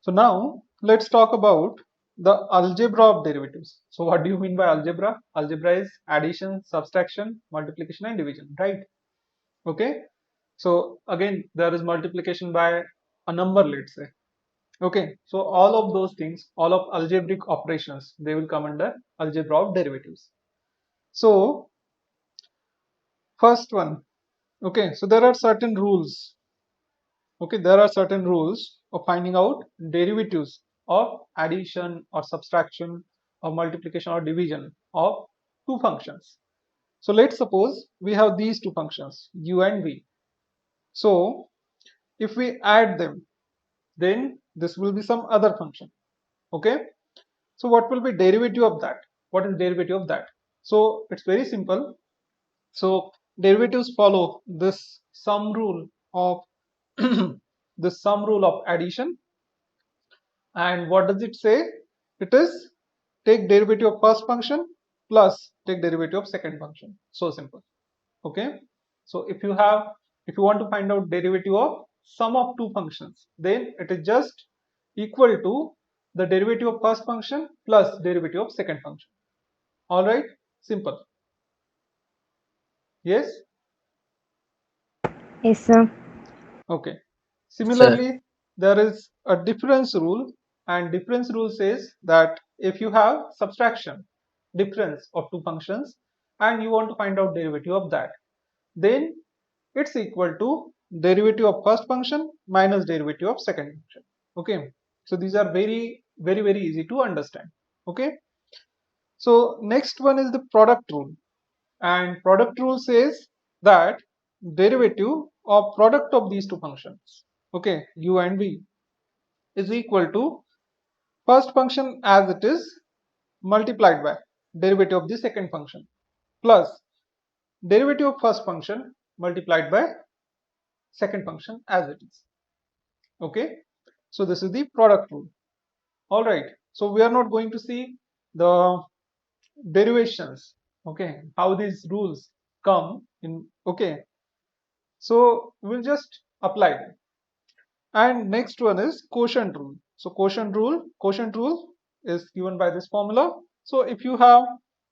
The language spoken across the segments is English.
So now let's talk about the algebra of derivatives. So what do you mean by algebra? Algebra is addition, subtraction, multiplication and division, right? Okay. So again, there is multiplication by a number, let's say. Okay. So all of those things, all of algebraic operations, they will come under algebra of derivatives. So first one, okay. So there are certain rules. Okay, there are certain rules of finding out derivatives of addition or subtraction or multiplication or division of two functions. So let's suppose we have these two functions u and v. So if we add them, then this will be some other function. Okay, so what will be derivative of that? What is derivative of that? So it's very simple. So derivatives follow this sum rule of the sum rule of addition. And what does it say? It is take derivative of first function plus take derivative of second function. So simple. Okay. So if you want to find out derivative of sum of two functions, then it is just equal to the derivative of first function plus derivative of second function. All right. Simple. Yes. Yes, sir. Okay. Sir, Similarly, there is a difference rule, and difference rule says that if you have subtraction, difference of two functions, and you want to find out derivative of that, then it's equal to derivative of first function minus derivative of second function. Okay. So these are very easy to understand. Okay. So next one is the product rule, and product rule says that derivative of product of these two functions, okay, u and v, is equal to first function as it is multiplied by derivative of the second function plus derivative of first function multiplied by second function as it is. Okay, so this is the product rule. All right, so we are not going to see the derivations, okay, how these rules come in. Okay, so we'll just apply them. And next one is quotient rule. So quotient rule is given by this formula. So if you have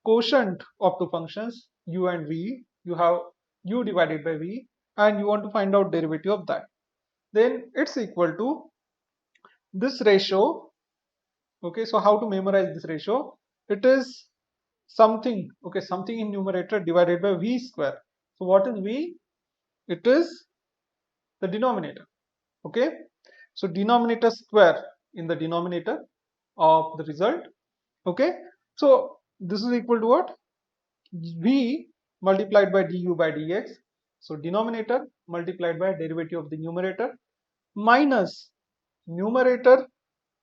quotient of two functions u and v, you have u divided by v, and you want to find out derivative of that, then it's equal to this ratio. Okay, so how to memorize this ratio? It is something, okay, something in numerator divided by v square. So what is v? It is the denominator. Okay, so denominator square in the denominator of the result. Okay, so this is equal to what? V multiplied by du by dx. So denominator multiplied by derivative of the numerator minus numerator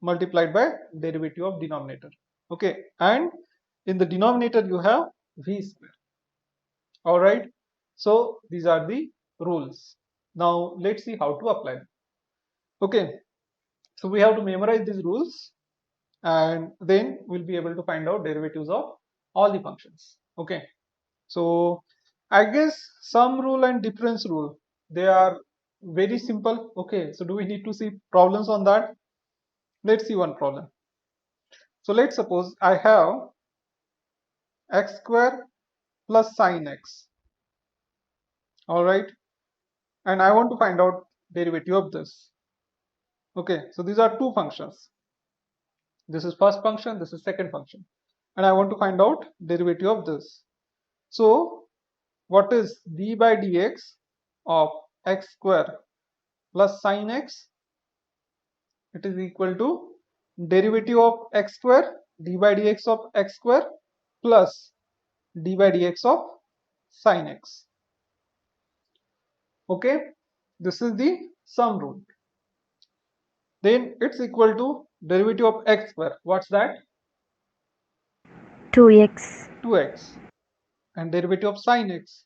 multiplied by derivative of denominator. Okay, and in the denominator you have v square. All right, so these are the rules. Now let's see how to apply them. Okay, so we have to memorize these rules, and then we'll be able to find out derivatives of all the functions. Okay, so I guess sum rule and difference rule, they are very simple. Okay, so do we need to see problems on that? Let's see one problem. So let's suppose I have x square plus sine x. All right, and I want to find out derivative of this. Okay, so these are two functions. This is first function, this is second function, and I want to find out derivative of this. So what is d by dx of x square plus sine x? It is equal to derivative of x square, d by dx of x square plus d by dx of sine x. Okay, this is the sum rule. Then it's equal to derivative of x square. What's that? 2x 2x. And derivative of sine x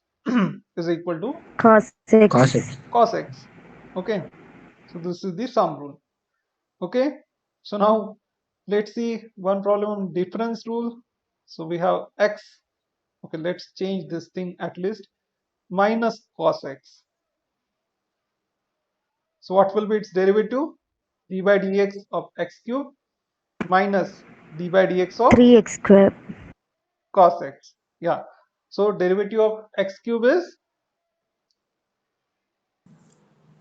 is equal to cos cos x. x. cos x. Okay, so this is the sum rule. Okay, so now let's see one problem on difference rule. So we have x. Okay, let's change this thing at least, minus cos x. So what will be its derivative? d by dx of x cube minus d by dx of 3x square. cos x. Yeah. So derivative of x cube is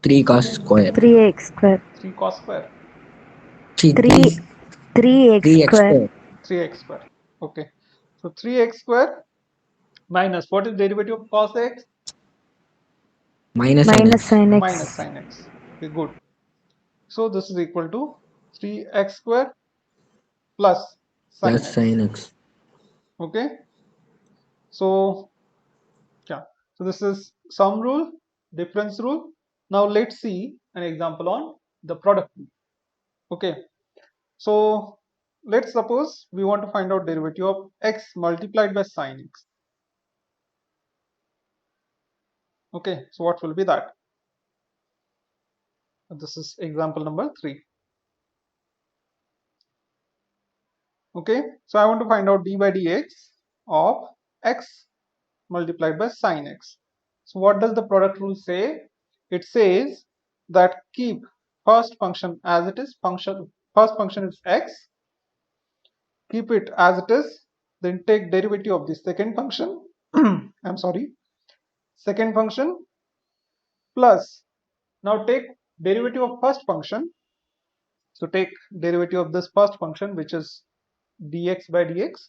3 cos square. 3x square. 3 cos square. 3 3x 3x square. square 3x square. Okay. So 3x square minus what is derivative of cos x? minus sin Minus x sin x. Minus sin x. Okay, good. So this is equal to 3x square plus sin plus x. sin x. Okay. So yeah. So this is sum rule, difference rule. Now let's see an example on the product rule. Okay. So let's suppose we want to find out derivative of x multiplied by sin x. Okay. So what will be that? This is example number 3. Okay, so I want to find out d by dx of x multiplied by sin x. So what does the product rule say? It says that keep first function as it is, first function is x, keep it as it is, then take derivative of the second function, I'm sorry, second function plus, now take derivative of first function. So take derivative of this first function, which is dx by dx,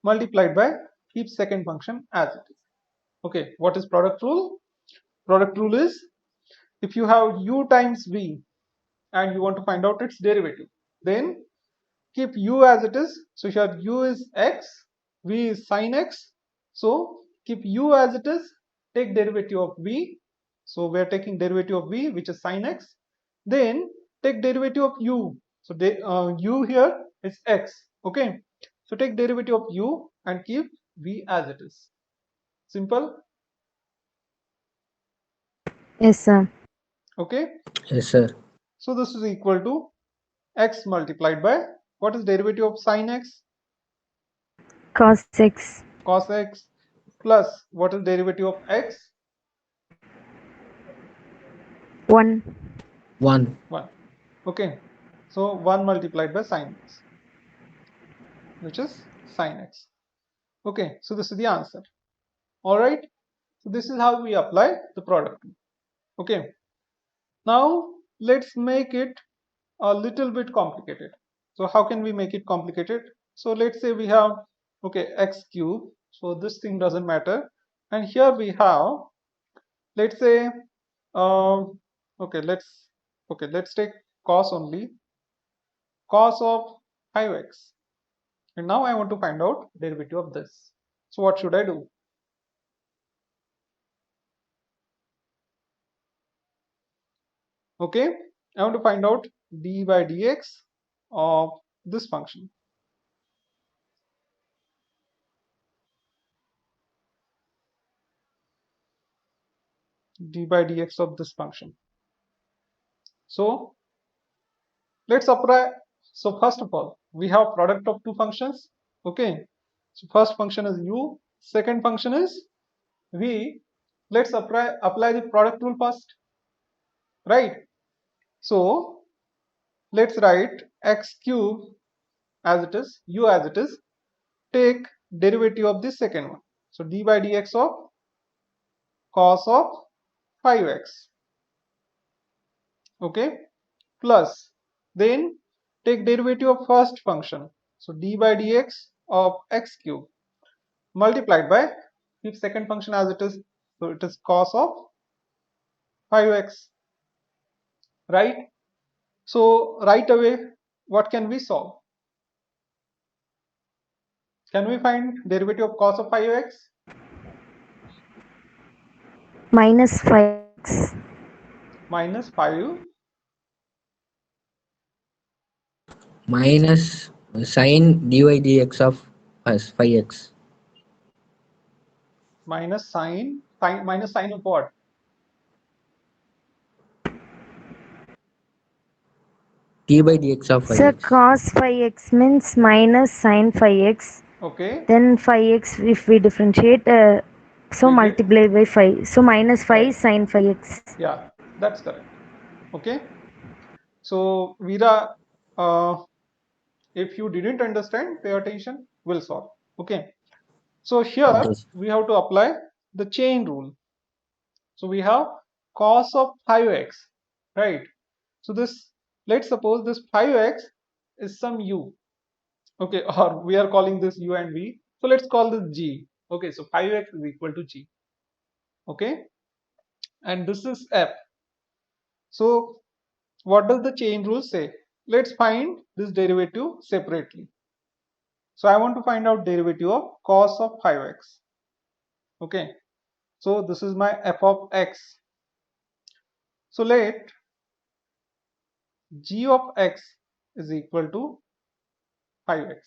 multiplied by keep second function as it is. Okay, what is product rule? Product rule is if you have u times v and you want to find out its derivative, then keep u as it is. So here u is x, v is sin x. So keep u as it is, take derivative of v. So we are taking derivative of v, which is sin x. Then take derivative of u. So u here is x. Okay. So take derivative of u and keep v as it is. Simple. Yes, sir. Okay. Yes, sir. So this is equal to x multiplied by what is derivative of sin x? Cos x. Cos x plus what is derivative of x? 1. 1. 1. Okay. So 1 multiplied by sin x, which is sin x. Okay. So this is the answer. All right. So this is how we apply the product. Okay. Now let's make it a little bit complicated. So how can we make it complicated? So let's say we have, okay, x cube. So this thing doesn't matter. And here we have, let's say, okay, let's take cos only, cos of 5x. And now I want to find out derivative of this. So what should I do? Okay, I want to find out d by dx of this function. D by dx of this function. So let's apply. So first of all, we have product of two functions. Okay, so first function is u, second function is v. Let's apply the product rule first, right? So let's write x cube as it is, u as it is. Take derivative of the second one. So d by dx of cos of 5x. Okay, plus then take derivative of first function. So d by dx of x cube multiplied by keep second function as it is. So it is cos of 5x, right? So right away, what can we solve? Can we find derivative of cos of 5x? Minus 5x. Minus 5 Minus sin dy dx of us 5x. minus minus sine of what? D by dx of Sir, 5x. cos 5x means minus sin 5x. Okay, Then 5x if we differentiate, so we get, multiply by 5. So minus 5 right. sin 5x. Yeah, that's correct. Okay, So Veera, if you didn't understand, pay attention, we'll solve. Okay. So here Okay. we have to apply the chain rule. So we have cos of 5x, right? So this, let's suppose this 5x is some u, okay, or we are calling this u and v. So let's call this g. Okay, so 5x is equal to g. Okay, and this is f. So what does the chain rule say? Let's find this derivative separately. So I want to find out derivative of cos of 5x. Okay, so this is my f of x. So let g of x is equal to 5x.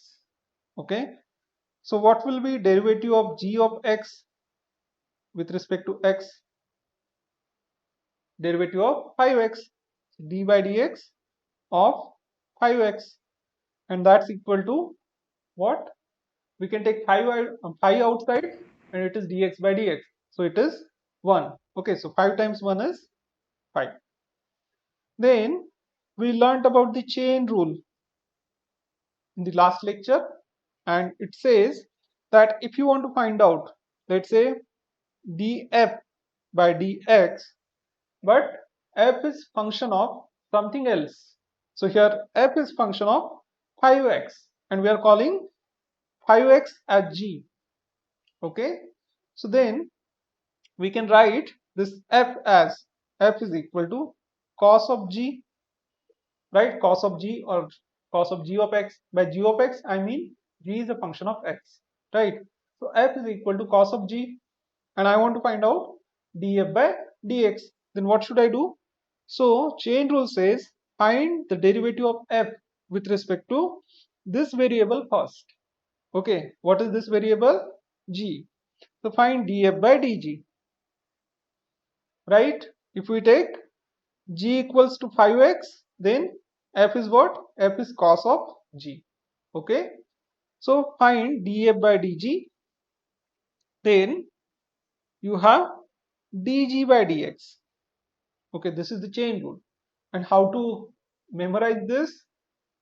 Okay, so what will be derivative of g of x with respect to x? Derivative of 5x, d by dx of 5x, and that's equal to what? We can take 5 outside and it is dx by dx. So it is 1. Okay, so 5 times 1 is 5. Then we learnt about the chain rule in the last lecture, and it says that if you want to find out, let's say, df by dx, but f is function of something else. So here f is function of 5x and we are calling 5x as g. Okay, so then we can write this f as f is equal to cos of g, right? Cos of g or cos of g of x. By g of x I mean g is a function of x, right? So f is equal to cos of g, and I want to find out df by dx. Then what should I do? So chain rule says find the derivative of f with respect to this variable first. Okay, what is this variable? G. So find df by dg, right? If we take g equals to 5x, then f is what? F is cos of g. Okay, so find df by dg, then you have dg by dx. Okay, this is the chain rule. And how to memorize this?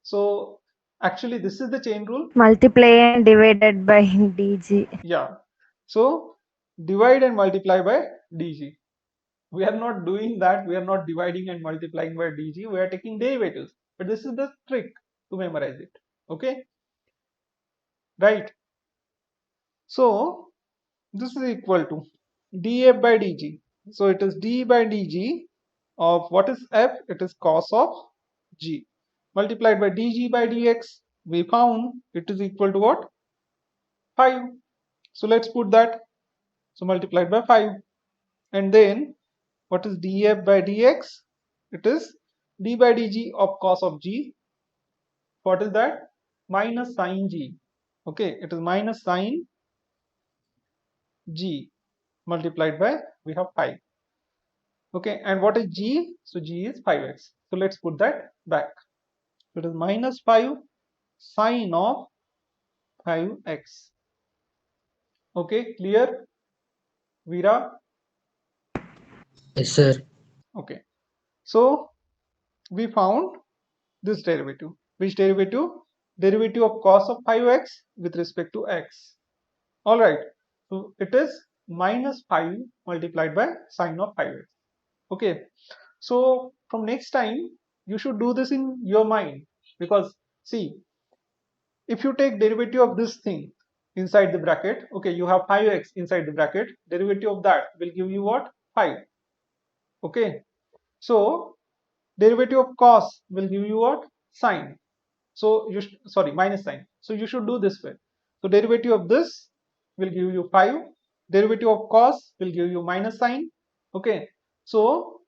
So actually this is the chain rule. Multiply and divided by dg. Yeah, so divide and multiply by dg. We are not doing that. We are not dividing and multiplying by dg. We are taking derivatives, but this is the trick to memorize it. Okay, right? So this is equal to df by dg. So it is d by dg of what is f? It is cos of g multiplied by dg by dx. We found it is equal to what? 5. So let's put that. So multiplied by 5, and then what is df by dx? It is d by dg of cos of g. What is that? Minus sine g. Okay, it is minus sine g multiplied by, we have 5. Okay, and what is g? So g is 5x. So let's put that back. So it is minus 5 sine of 5x. Okay, clear, Veera? Yes, sir. Okay, so we found this derivative. Which derivative? Derivative of cos of 5x with respect to x. All right, so it is minus 5 multiplied by sine of 5x. Okay, so from next time you should do this in your mind, because see, if you take derivative of this thing inside the bracket, okay, you have 5x inside the bracket, derivative of that will give you what? 5. Okay, so derivative of cos will give you what? Sine. So you sorry, minus sign. So you should do this way. So derivative of this will give you 5. Derivative of cos will give you minus sign. Okay, so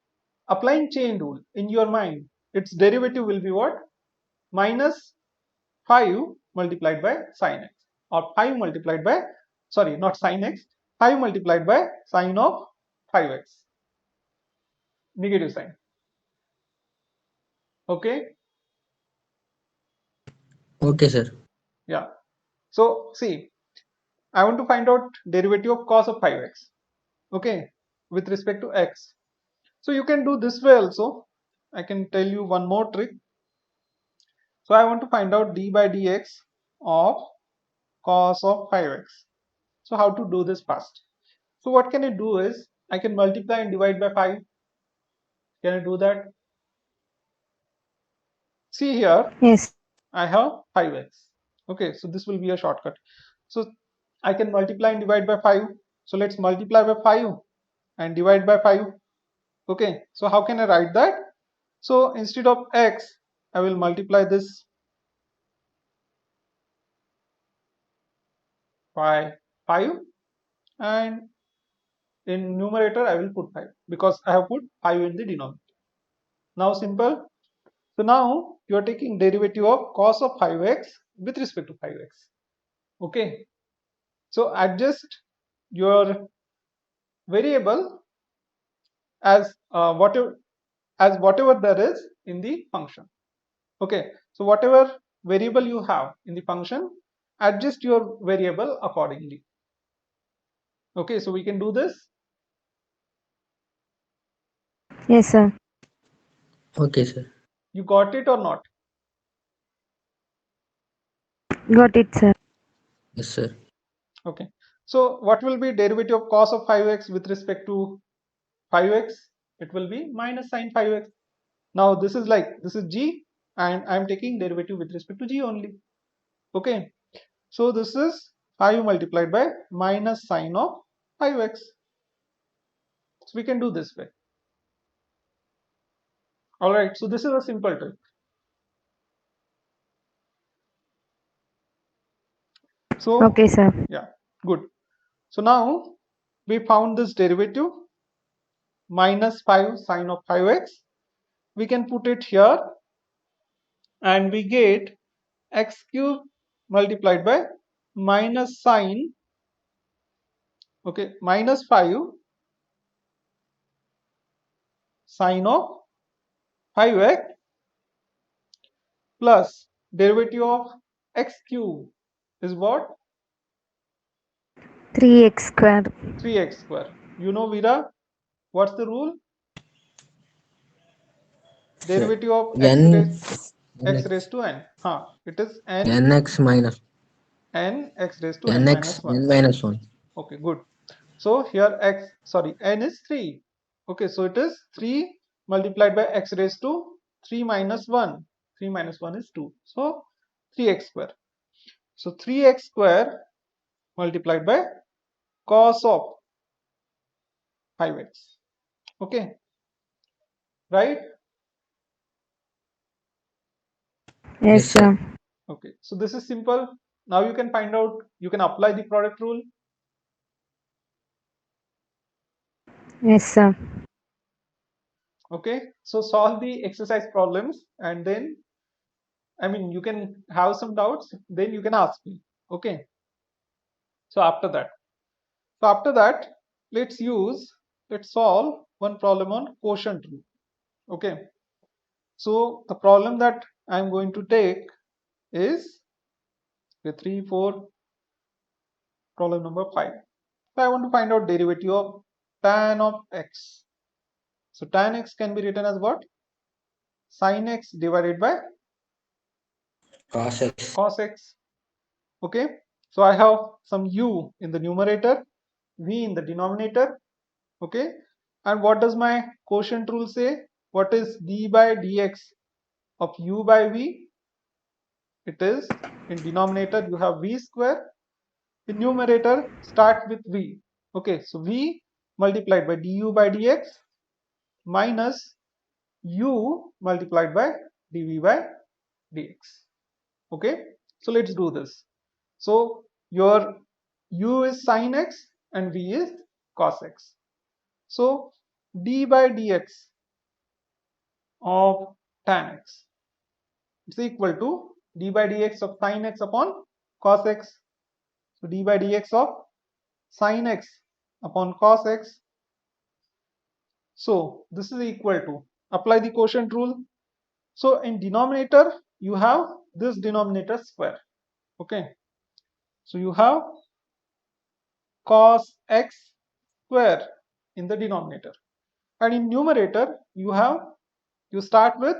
applying chain rule in your mind, its derivative will be what? Minus 5 multiplied by sin x, or 5 multiplied by, sorry, not sin x, 5 multiplied by sine of 5x, negative sign. Okay, Okay, sir. yeah. So see, I want to find out derivative of cos of 5x, okay, with respect to x. So you can do this way also. I can tell you one more trick. So I want to find out d by dx of cos of 5x. So how to do this fast? So what can I do is I can multiply and divide by 5. Can I do that? See here, Yes. I have 5x. Okay, so this will be a shortcut. So I can multiply and divide by 5. So let's multiply by 5 and divide by 5. Okay, so how can I write that? So instead of x, I will multiply this by 5, and in numerator I will put 5 because I have put 5 in the denominator. Now simple. So now you are taking derivative of cos of 5x with respect to 5x. Okay. So adjust your variable as whatever there is in the function. Okay. So whatever variable you have in the function, adjust your variable accordingly. Okay. So we can do this. Yes, sir. Okay, sir. You got it or not? Got it, sir. Yes, sir. Okay. So what will be derivative of cos of 5x with respect to 5x? It will be minus sine 5x. Now this is g, and I am taking derivative with respect to g only. Okay. So this is 5 multiplied by minus sine of 5x. So we can do this way. Alright, so this is a simple trick. So Okay, sir. yeah, good. So now we found this derivative minus 5 sine of 5x. We can put it here and we get x cube multiplied by minus sine, okay, minus 5 sine of 5x plus derivative of x cube is what? 3x square. 3x square. You know, Veera, what's the rule? Sir. Derivative of N, x NX, raised to n. It is NX minus n x raised to n NX minus 1. N minus 1. Okay, good. So here n is 3. Okay, so it is 3 multiplied by x raised to 3 minus 1. 3 minus 1 is 2. So 3x square. So 3x square multiplied by cos of 5x. Okay, right? Yes, Yes, sir. sir. Okay, so this is simple. Now you can find out, you can apply the product rule. Yes, sir. Okay, so solve the exercise problems, and then you can have some doubts, then you can ask me. Okay, so after that let's solve one problem on quotient rule. Okay, so the problem that I'm going to take is the 3 4 problem number 5. So I want to find out derivative of tan of x. So tan x can be written as what? Sin x divided by Cos X. cos x. Okay, so I have some u in the numerator, v in the denominator. Okay, and what does my quotient rule say? What is d by dx of u by v? It is, in denominator you have v square, in numerator start with v. Okay, so v multiplied by du by dx minus u multiplied by dv by dx. Okay, so let's do this. So your u is sin x and v is cos x. So d by dx of tan x is equal to d by dx of sin x upon cos x. So d by dx of sin x upon cos x. So this is equal to, apply the quotient rule. So in denominator you have this denominator square. Okay, so you have cos x square in the denominator, and in numerator you have you start with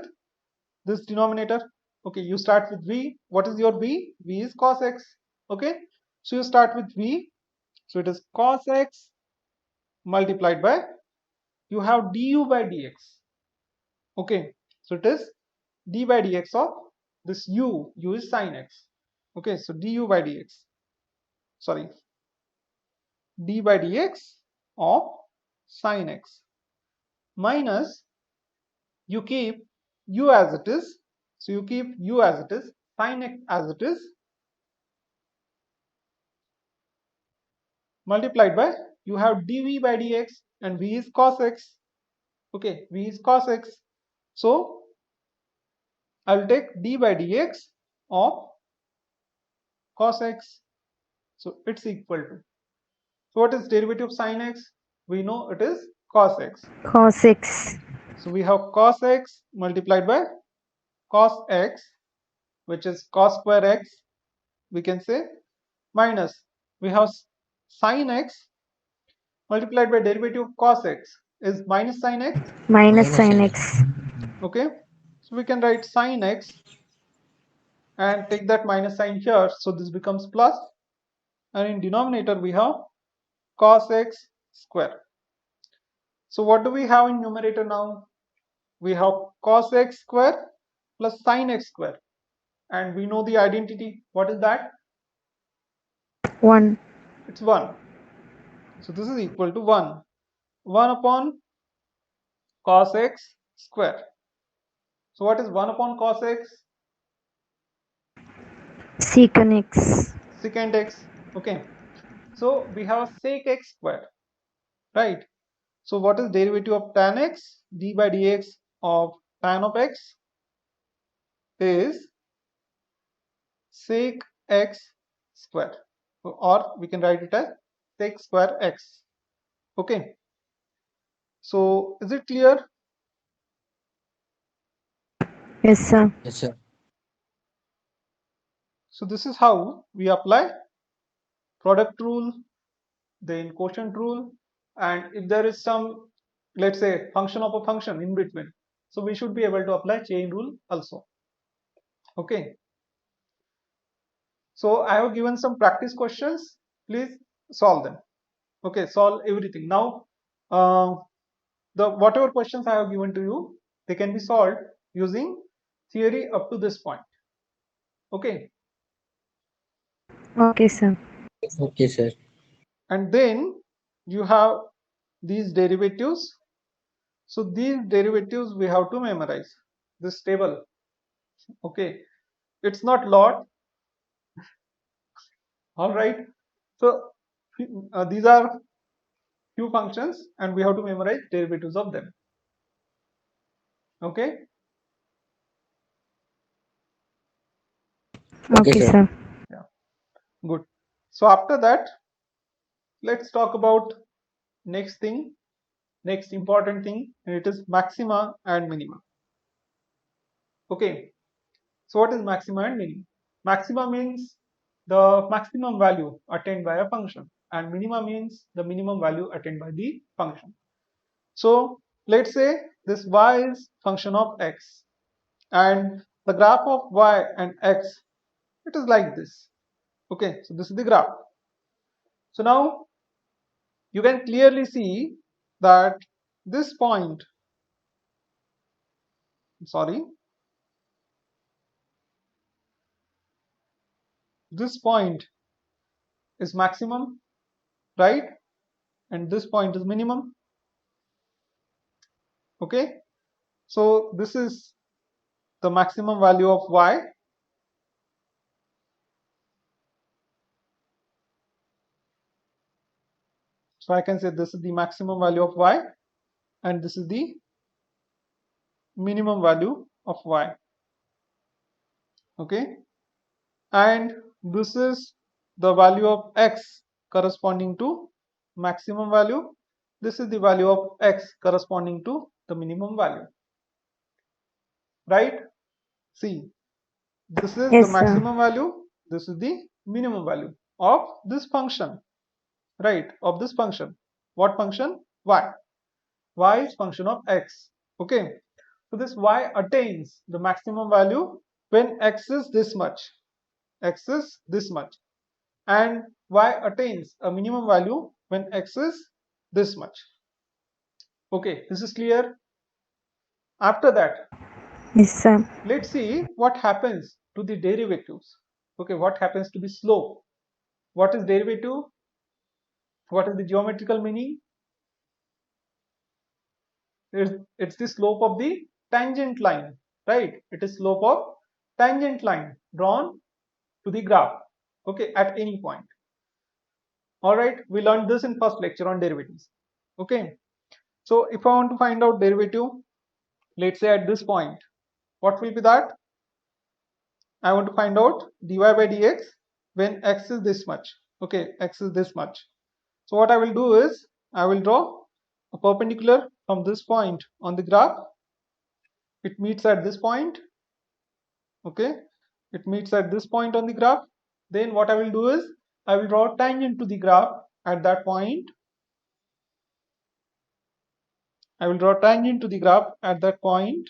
this denominator. Okay, you start with v. What is your v? V is cos x. Okay, so you start with v, so it is cos x multiplied by, you have du by dx. Okay, so it is d by dx of this u is sin x. Okay, so du by dx, sorry, d by dx of sin x minus, you keep u as it is, so you keep u as it is, sin x as it is, multiplied by, you have dv by dx, and v is cos x. Okay, v is cos x, so I will take d by dx of cos x, so it's equal to, so what is derivative of sin x? We know it is cos x. Cos x. So we have cos x multiplied by cos x, which is cos square x, we can say, minus, we have sin x multiplied by derivative of cos x is minus sin x. Minus Minus sin sin x. Okay, so we can write sin x and take that minus sign here, so this becomes plus, and in denominator we have cos x square. So what do we have in numerator now? We have cos x square plus sin x square, and we know the identity. What is that? 1. It's 1. So this is equal to 1. 1 upon cos x square. So what is 1 upon cos x? Secant x. Secant x. Okay. So we have sec x square, right? So what is derivative of tan x? D by dx of tan of x is sec x square, or we can write it as sec square x. Okay. So is it clear? Yes, sir. Yes, sir. So this is how we apply product rule, then quotient rule, and if there is some, let's say, function of a function in between, so we should be able to apply chain rule also. Okay, so I have given some practice questions, please solve them. Okay, solve everything. Now the whatever questions I have given to you, they can be solved using theory up to this point. Okay, Okay, sir. Okay, sir. and then you have these derivatives. So these derivatives we have to memorize this table. Okay, it's not lot. All right, so these are few functions and we have to memorize derivatives of them. Okay, Okay, Okay, sir. sir. yeah, good. So after that, let's talk about next thing, next important thing, and it is maxima and minima. Okay, so what is maxima and minima? Maxima means the maximum value attained by a function, and minima means the minimum value attained by the function. So let's say this y is function of x, and the graph of y and x, it is like this. Okay, so this is the graph. So now you can clearly see that this point, sorry, this point is maximum, right? And this point is minimum. Okay, so this is the maximum value of y. So I can say this is the maximum value of y, and this is the minimum value of y. Okay, and this is the value of x corresponding to maximum value. This is the value of x corresponding to the minimum value, right? See, this is the Yes, sir. maximum value, this is the minimum value of this function, right? Of this function. What function? Y. Y is function of x. Okay, So this y attains the maximum value when x is this much, x is this much, and y attains a minimum value when x is this much. Okay, this is clear. After that, Yes, sir. let's see what happens to the derivatives. Okay, what happens to the slope? What is derivative? What is the geometrical meaning? It's the slope of the tangent line, right? It is slope of tangent line drawn to the graph, okay, at any point. All right, we learned this in first lecture on derivatives. Okay, so if I want to find out derivative, let's say at this point, what will be that? I want to find out dy by dx when x is this much. Okay, x is this much. So what I will do is I will draw a perpendicular from this point on the graph. It meets at this point. Okay, it meets at this point on the graph. Then what I will do is I will draw a tangent to the graph at that point. I will draw a tangent to the graph at that point,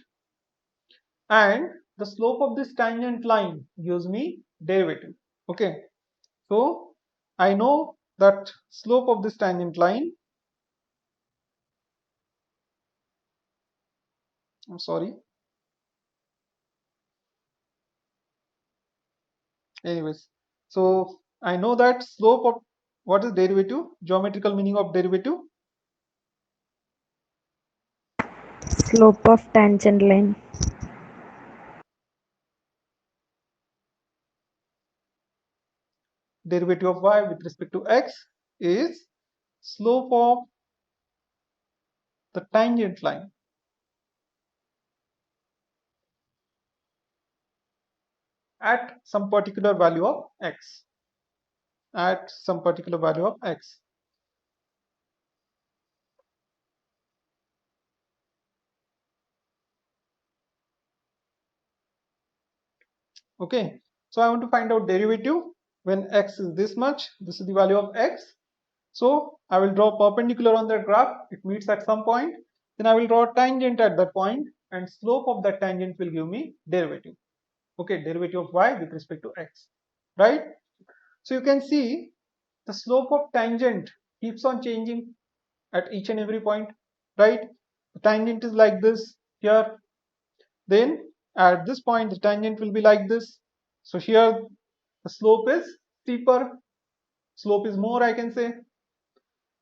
and the slope of this tangent line gives me derivative. Okay, so I know that slope of this tangent line, I'm sorry, anyways, so I know that slope of, what is derivative? Geometrical meaning of derivative? Slope of tangent line. Derivative of y with respect to x is slope of the tangent line at some particular value of x, at some particular value of x. Okay, so I want to find out derivative when x is this much. This is the value of x. So I will draw perpendicular on that graph. It meets at some point. Then I will draw a tangent at that point, and slope of that tangent will give me derivative. Okay, derivative of y with respect to x, right? So you can see the slope of tangent keeps on changing at each and every point, right? The tangent is like this here. Then at this point, the tangent will be like this. So here the slope is steeper, slope is more, I can say.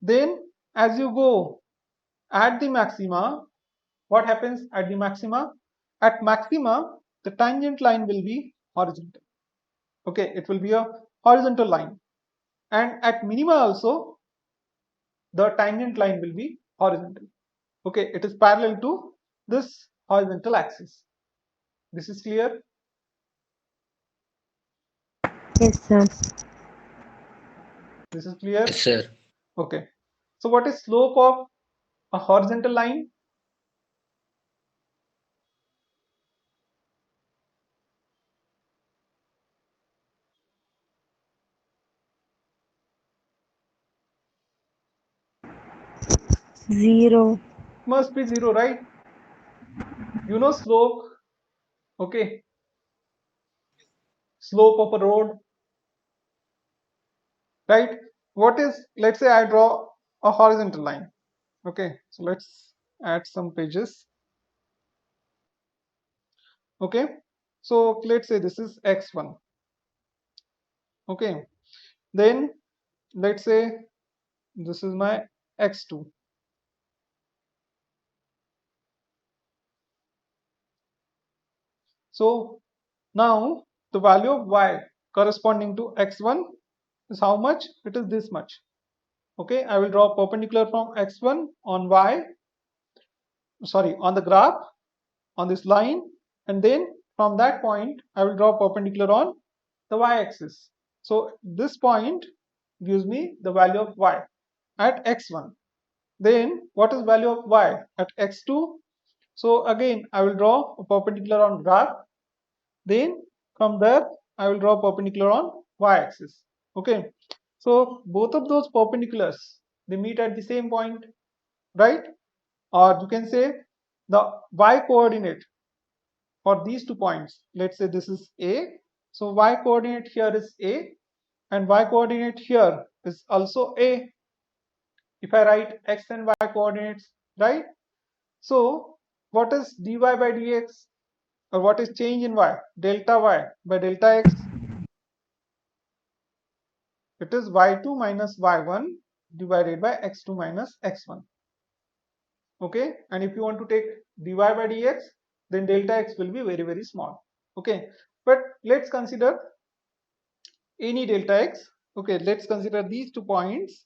Then as you go at the maxima, what happens at the maxima? At maxima, the tangent line will be horizontal. Okay, it will be a horizontal line. And at minima also, the tangent line will be horizontal. Okay, it is parallel to this horizontal axis. This is clear? Yes, sir. This is clear? Yes, sir. Okay. So what is slope of a horizontal line? Zero. Must be zero, right? You know slope, okay? Slope of a road, right? What is, let's say I draw a horizontal line. Okay, so let's add some pages. Okay, so let's say this is x1. Okay, then let's say this is my x2. So now the value of y corresponding to x1 is how much? It is this much. Okay, I will draw perpendicular from x1 on y, sorry, on the graph, on this line, and then from that point I will draw perpendicular on the y-axis. So this point gives me the value of y at x1. Then what is value of y at x2? So again I will draw a perpendicular on graph. Then from there I will draw perpendicular on y-axis. Okay, so both of those perpendiculars, they meet at the same point, right? Or you can say the y coordinate for these 2 points, let's say this is A, so y coordinate here is A and y coordinate here is also A. If I write x and y coordinates, right? So what is dy by dx, or what is change in y? Delta y by delta x. It is y2 minus y1 divided by x2 minus x1. Okay, and if you want to take dy by dx, then delta x will be very, very small. Okay, but let's consider any delta x. Okay, let's consider these 2 points.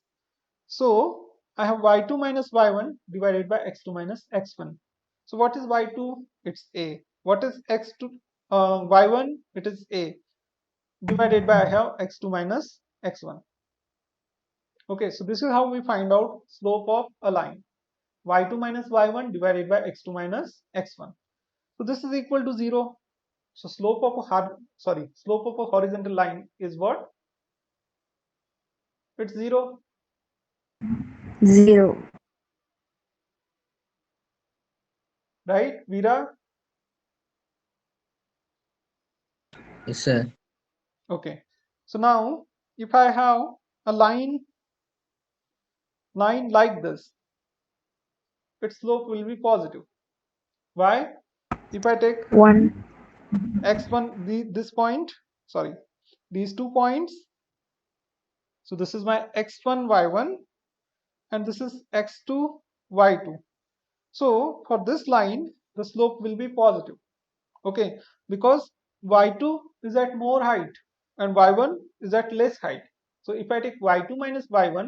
So I have y2 minus y1 divided by x2 minus x1. So what is y2? It's a. What is x2? Y1? It is a. Divided by I have x2 minus x1. Okay, so this is how we find out slope of a line. Y2 minus y1 divided by x2 minus x1. So this is equal to 0. So slope of a horizontal line is what? It's 0, 0. right, Veera? Yes, sir. Okay. So now if I have a line like this, its slope will be positive. Why? If I take 1. x1, this point, sorry, these 2 points, so this is my x1 y1 and this is x2 y2. So for this line the slope will be positive. Okay, because y2 is at more height and y1 is at less height. So if I take y2 minus y1,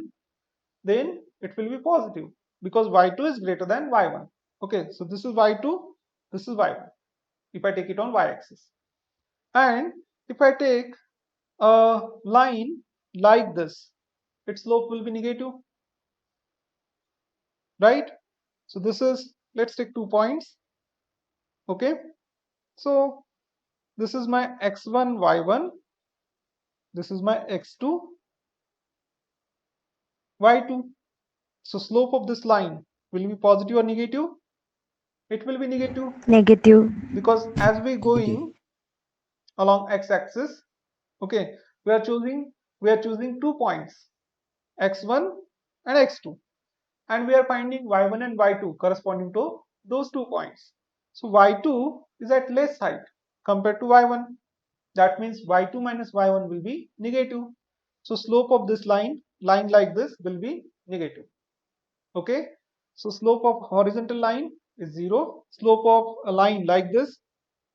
then it will be positive because y2 is greater than y1. Okay, so this is y2, this is y1 if I take it on y-axis. And if I take a line like this, its slope will be negative, right? So this is, let's take 2 points. Okay, so this is my x1 y1, this is my x2 y2. So slope of this line will be positive or negative? It will be negative Negative. because as we Negative. going along x-axis, okay, we are choosing 2 points, x1 and x2, and we are finding y1 and y2 corresponding to those 2 points. So y2 is at less height compared to y1. That means y2 minus y1 will be negative. So slope of this line like this will be negative. Okay, so slope of horizontal line is 0. Slope of a line like this,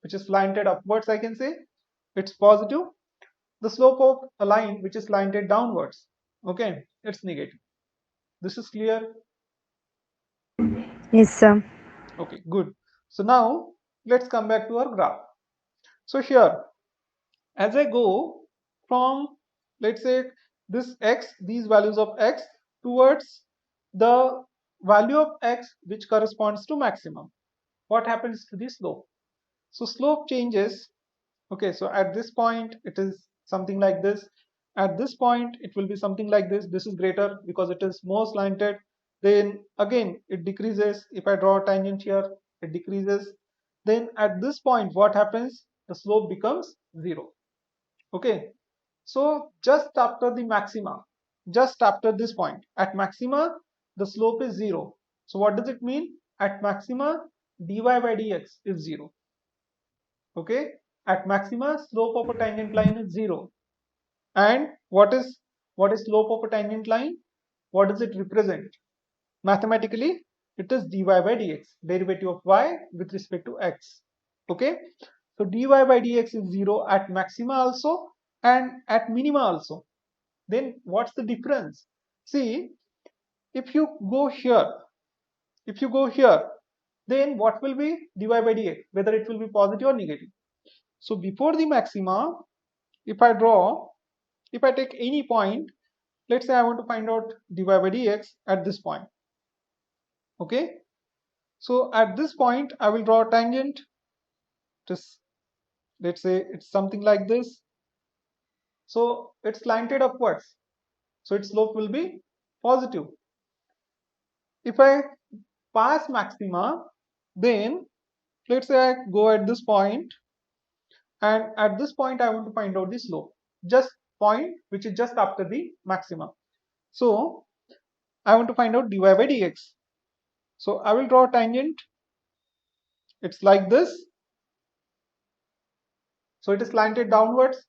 which is slanted upwards, I can say, it's positive. The slope of a line which is slanted downwards, okay, it's negative. This is clear? Yes, sir. Okay, good. So now let's come back to our graph. So here, as I go from, let's say, this x, these values of x towards the value of x which corresponds to maximum, what happens to the slope? So slope changes. Okay, so at this point it is something like this. At this point it will be something like this. This is greater because it is more slanted. Then again it decreases. If I draw a tangent here, it decreases. Then at this point what happens? The slope becomes 0. Okay, so just after the maxima, just after this point, at maxima the slope is 0. So what does it mean? At maxima dy by dx is 0. Okay, at maxima slope of a tangent line is 0. And what is slope of a tangent line? What does it represent? Mathematically it is dy by dx, derivative of y with respect to x. Okay, so dy by dx is 0 at maxima also and at minima also. Then what's the difference? See, if you go here, then what will be dy by dx, whether it will be positive or negative? So before the maxima, if I take any point, let's say I want to find out dy by dx at this point. Okay, so at this point I will draw a tangent. Just let's say it's something like this. So it's slanted upwards, so its slope will be positive. If I pass maxima, Then let's say I go at this point, and at this point I want to find out the slope, just point which is just after the maximum. So I want to find out dy by dx. So I will draw a tangent. It's like this. So it is slanted downwards.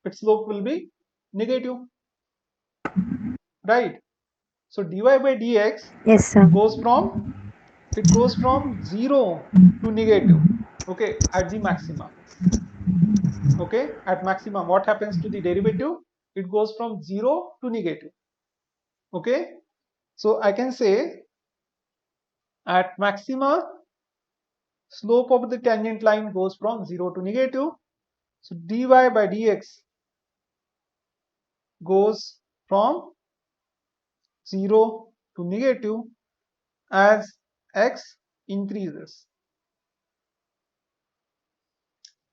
Its slope will be negative, right? So dy by dx Yes, sir. goes from 0 to negative, okay, at the maxima. Okay, at maximum, what happens to the derivative? It goes from 0 to negative. Okay, so I can say at maxima, slope of the tangent line goes from 0 to negative. So dy by dx goes from 0 to negative as x increases.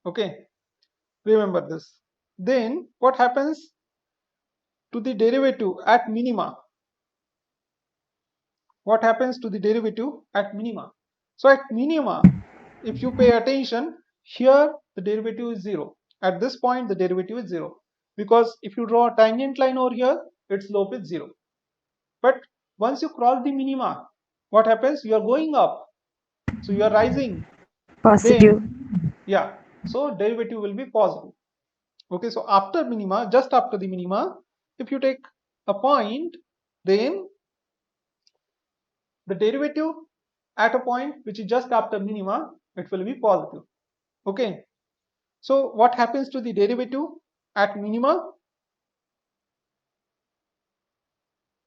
Okay, remember this. Then what happens to the derivative at minima? What happens to the derivative at minima? So at minima, if you pay attention, here the derivative is 0. At this point, the derivative is 0. Because if you draw a tangent line over here, its slope is 0. But once you cross the minima, what happens? You are going up. So you are rising. Positive. Then, yeah, so derivative will be positive. Okay, so after minima, just after the minima, if you take a point, then the derivative at a point which is just after minima, it will be positive. Okay, so what happens to the derivative at minima?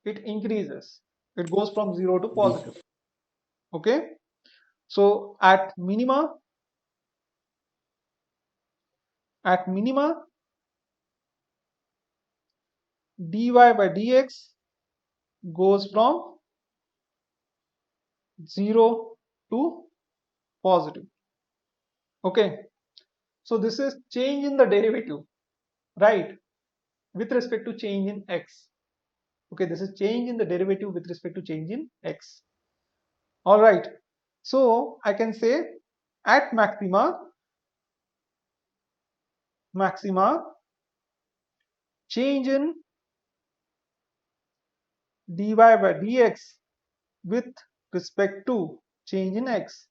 It increases. It goes from 0 to positive. Okay, so at minima, dy by dx goes from 0 to positive. Okay, so this is change in the derivative, right, with respect to change in x. Okay, this is change in the derivative with respect to change in x. All right, so I can say at maxima change in dy by dx with respect to change in x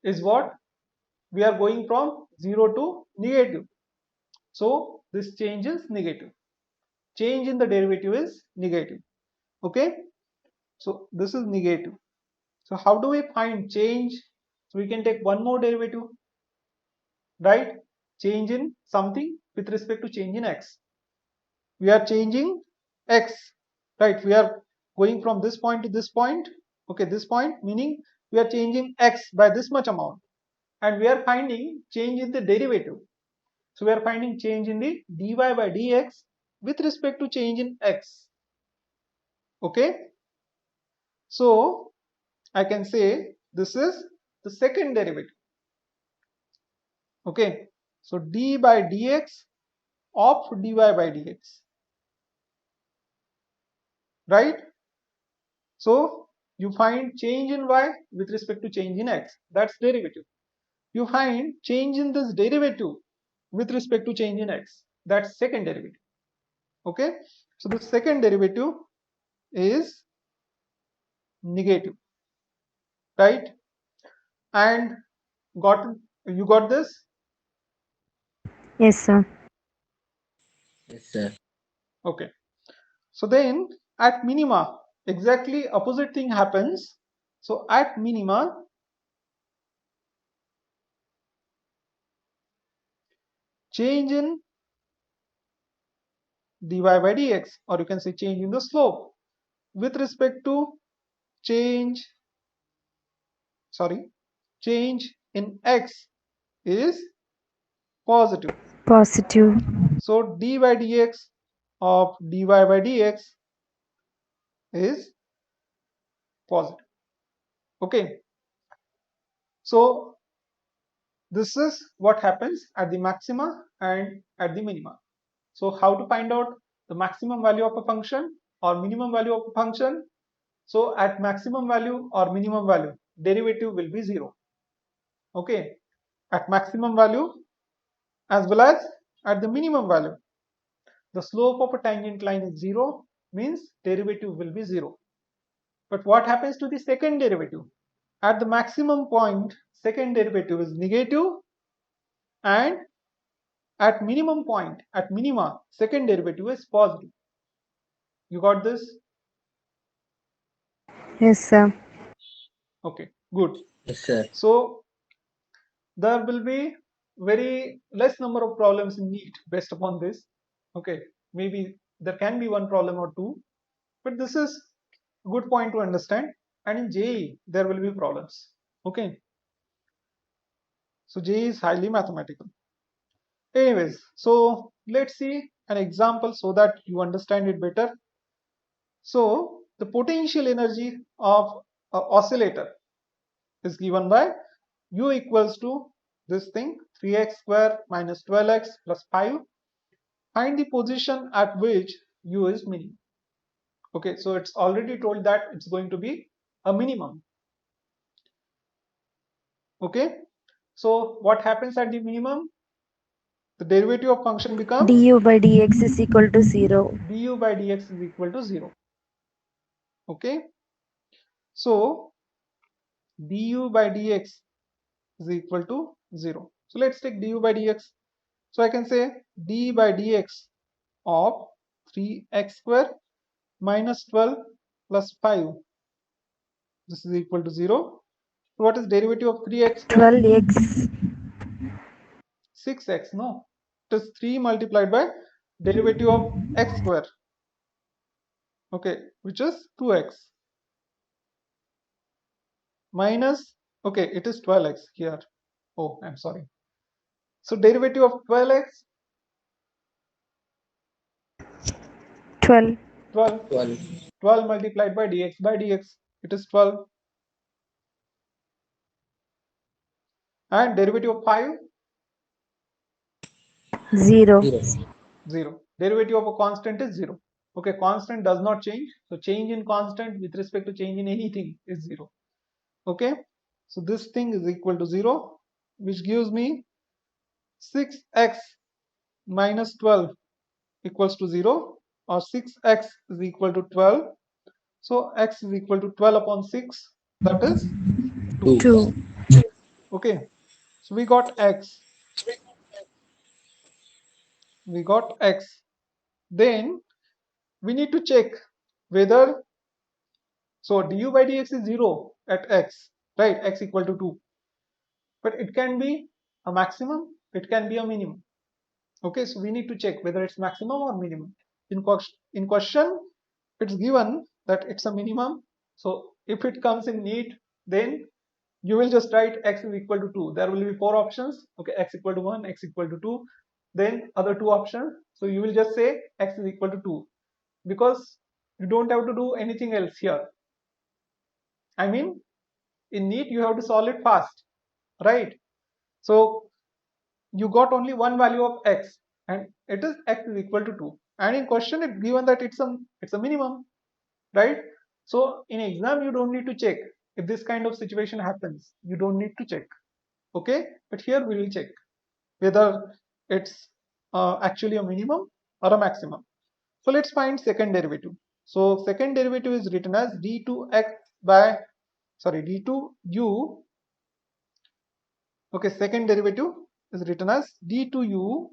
is what? We are going from 0 to negative. So this change is negative. Change in the derivative is negative. Okay, so this is negative. So how do we find change? So we can take one more derivative, right? Change in something with respect to change in x. We are changing x, right? We are going from this point to this point. Okay, this point, meaning we are changing x by this much amount, and we are finding change in the derivative. So we are finding change in the dy by dx with respect to change in x. Okay, so I can say this is the second derivative. Okay, so d by dx of dy by dx, right? So you find change in y with respect to change in x, that's derivative. You find change in this derivative with respect to change in x, that's second derivative. Okay, so the second derivative is negative, right? And got you got this? Yes, sir. Yes, sir. Okay, so then at minima exactly opposite thing happens. So at minima change in dy by dx, or you can say change in the slope with respect to change, sorry, change in x is positive. Positive. So d by dx of dy by dx is positive. Okay, so this is what happens at the maxima and at the minima. So how to find out the maximum value of a function or minimum value of a function? So at maximum value or minimum value, derivative will be 0. Okay, at maximum value as well as at the minimum value. The slope of a tangent line is 0, means derivative will be 0. But what happens to the second derivative? At the maximum point, second derivative is negative, and at minimum point, at minima, second derivative is positive. You got this? Yes, sir. Okay, good. Yes, sir. So there will be very less number of problems in NEET based upon this. Okay, maybe there can be one problem or two, but this is a good point to understand. And in JEE, there will be problems. Okay, so JEE is highly mathematical. Anyways, so let's see an example so that you understand it better. So the potential energy of an oscillator is given by U equals to this thing 3x square minus 12x plus 5. Find the position at which U is minimum. Okay, so it's already told that it's going to be a minimum. Okay, so what happens at the minimum? The derivative of function becomes du by dx is equal to 0. du by dx is equal to 0. Okay, so du by dx is equal to 0. So let's take du by dx. So I can say d by dx of 3x square minus 12 plus 5. This is equal to 0. So what is derivative of 3x square? 12x. 6x, no. It is 3 multiplied by derivative of x square. Okay, which is 2x. Minus, okay, it is 12x here. Oh, I'm sorry. So derivative of 12x, 12. 12. 12. 12 multiplied by dx, it is 12. And derivative of 5, 0. 0. 0. Derivative of a constant is 0. Okay, constant does not change. So change in constant with respect to change in anything is 0. Okay, so this thing is equal to 0, which gives me 6x minus 12 equals to 0, or 6x is equal to 12. So x is equal to 12 upon 6, that is 2. 2. Okay, so we got x. Then we need to check whether, so du by dx is 0 at x, right? X equal to 2. But it can be a maximum, it can be a minimum. Okay, so we need to check whether it's maximum or minimum. In question, it's given that it's a minimum. So if it comes in NEET, then you will just write x is equal to 2. There will be 4 options. Okay, x equal to 1, x equal to 2, then other 2 options. So you will just say x is equal to 2, because you don't have to do anything else here. I mean, in NEET you have to solve it fast, right? So you got only one value of x, and it is x is equal to 2. And in question it's given that it's a minimum, right? So in exam you don't need to check. If this kind of situation happens, you don't need to check. Okay, but here we will check whether it's actually a minimum or a maximum. So let's find second derivative. So second derivative is written as d2x by, sorry, d2u. Okay, second derivative is written as d2u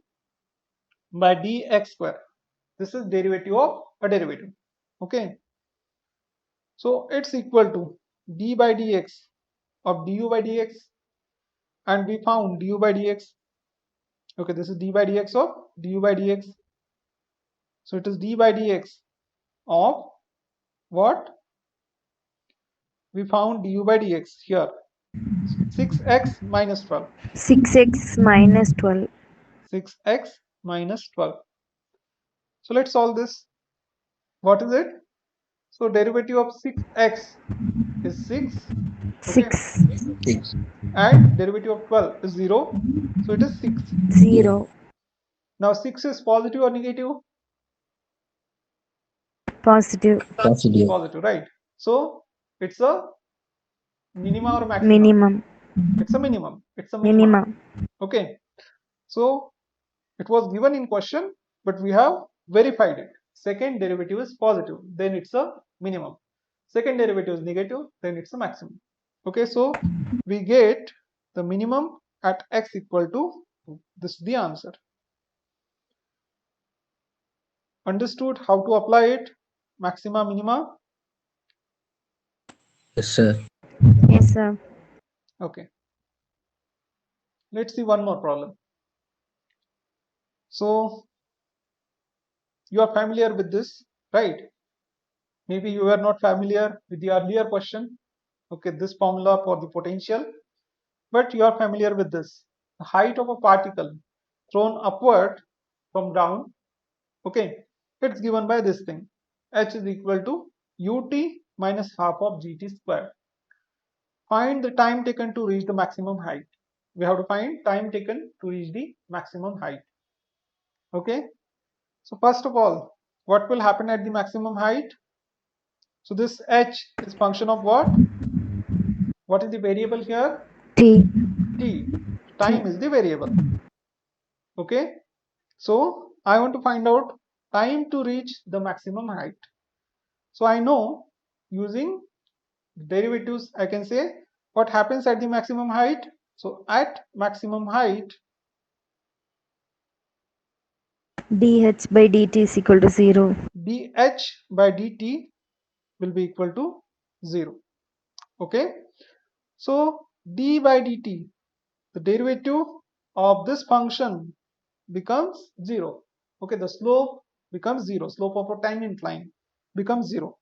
by dx square. This is derivative of a derivative. Okay, so it's equal to d by dx of du by dx, and we found du by dx. Okay, this is d by dx of du by dx. So it is d by dx of what? We found du by dx here, 6x minus 12. 6x minus 12. 6x minus 12. So let's solve this. What is it? So derivative of 6x is 6. Okay, 6. 6. and derivative of 12 is 0. So it is 6. 0. Now 6 is positive or negative? Positive. Positive. Positive, right? So it's a minima or maxima? Minimum. It's a minimum. It's a minima. Minima. Okay. So it was given in question, but we have verified it. Second derivative is positive, then it's a minimum. Second derivative is negative, then it's a maximum. Okay, so we get the minimum at x equal to, this is the answer. Understood how to apply it? Maxima, minima? Yes, sir. Yes, sir. Okay. Let's see one more problem. So you are familiar with this, right? Maybe you are not familiar with the earlier question. Okay, this formula for the potential, but you are familiar with this. The height of a particle thrown upward from ground, okay, it's given by this thing. H is equal to ut minus half of gt square. Find the time taken to reach the maximum height. We have to find time taken to reach the maximum height. Okay, so first of all, what will happen at the maximum height? So this h is function of what? What is the variable here? T. T. T. Time is the variable. Okay, so I want to find out time to reach the maximum height. So I know using derivatives I can say what happens at the maximum height. So at maximum height, dH by dt is equal to 0. dH by dt will be equal to 0. Okay, so d by dt, the derivative of this function becomes 0. Okay, the slope becomes 0. Slope of a tangent line becomes 0.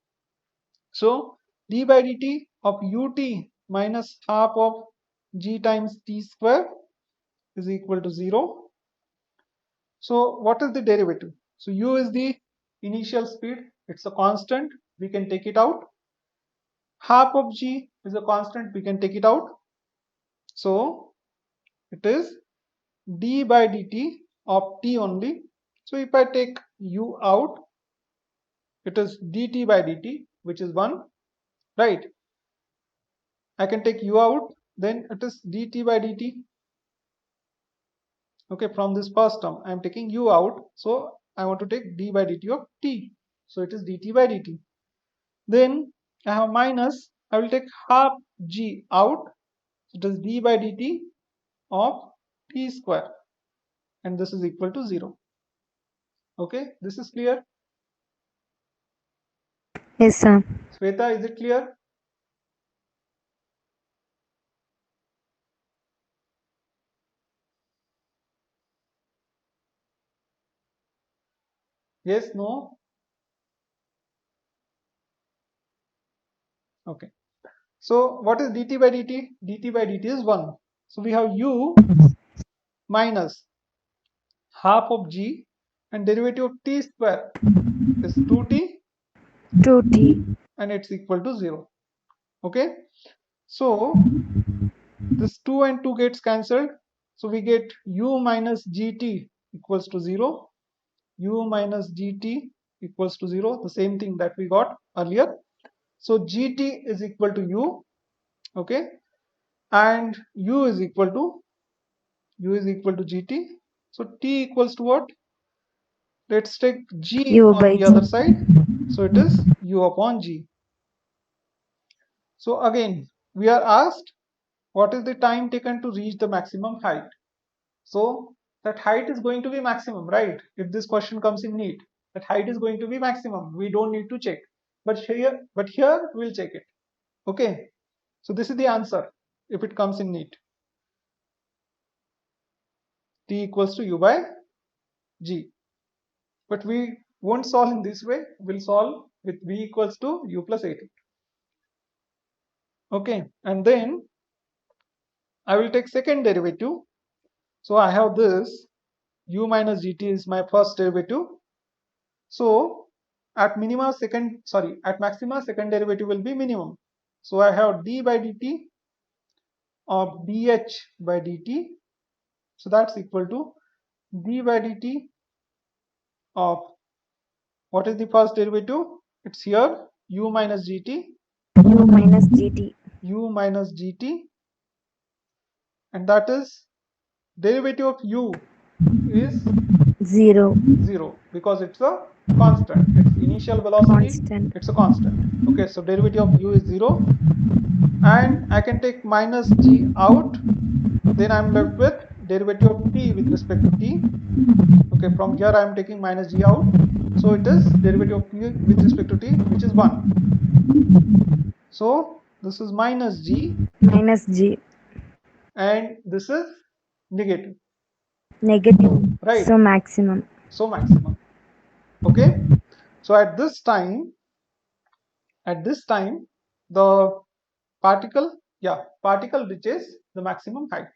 So d by dt of ut minus half of g times t square is equal to 0. So what is the derivative? So u is the initial speed. It's a constant. We can take it out. Half of g is a constant. We can take it out. So it is d by dt of t only. So if I take u out, it is dt by dt, which is 1, right? I can take u out, then it is dt by dt. Okay, from this first term, I am taking u out. So I want to take d by dt of t. So it is dt by dt. Then I have minus, I will take half g out. So it is d by dt of t square. And this is equal to 0. Okay, this is clear. Yes, sir. Sweta, is it clear? Yes, no? Okay. So what is dt by dt? Dt by dt is 1. So we have u minus half of g and derivative of t square is 2t 2t. and it's equal to 0. Okay. So this 2 and 2 gets cancelled. So we get u minus gt equals to 0. U minus gt equals to 0. The same thing that we got earlier. So gt is equal to u. Okay. And u is equal to gt. So t equals to what? Let's take g U on by the G. other side. So it is u upon g. So again, we are asked what is the time taken to reach the maximum height. So that height is going to be maximum, right? If this question comes in NEET, that height is going to be maximum. We don't need to check. But here we'll check it. Okay. So this is the answer if it comes in NEET. T equals to u by g. But we won't solve in this way. We'll solve with v equals to u plus 80. Okay. And then I will take second derivative. So I have this u minus gt is my first derivative. So at maxima second derivative will be minimum. So I have d by dt of dh by dt. So that's equal to d by dt of what is the first derivative? It's here u minus gt u minus gt. U minus gt, and that is derivative of u is 0. 0 because it's a constant. Its initial velocity, Constant. it's a constant. Okay, so derivative of u is 0, and I can take minus g out. Then I'm left with derivative of t with respect to t. Okay, from here I am taking minus g out, so it is derivative of t with respect to t, which is 1. So this is minus g, Minus g. and this is negative, Negative. right? So maximum. So maximum. Okay, so at this time the particle reaches the maximum height.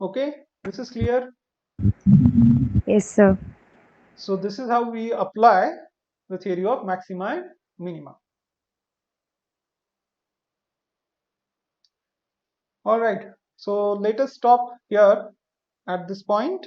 Okay, this is clear. Yes, sir. So this is how we apply the theory of maxima and minima. All right, so let us stop here at this point.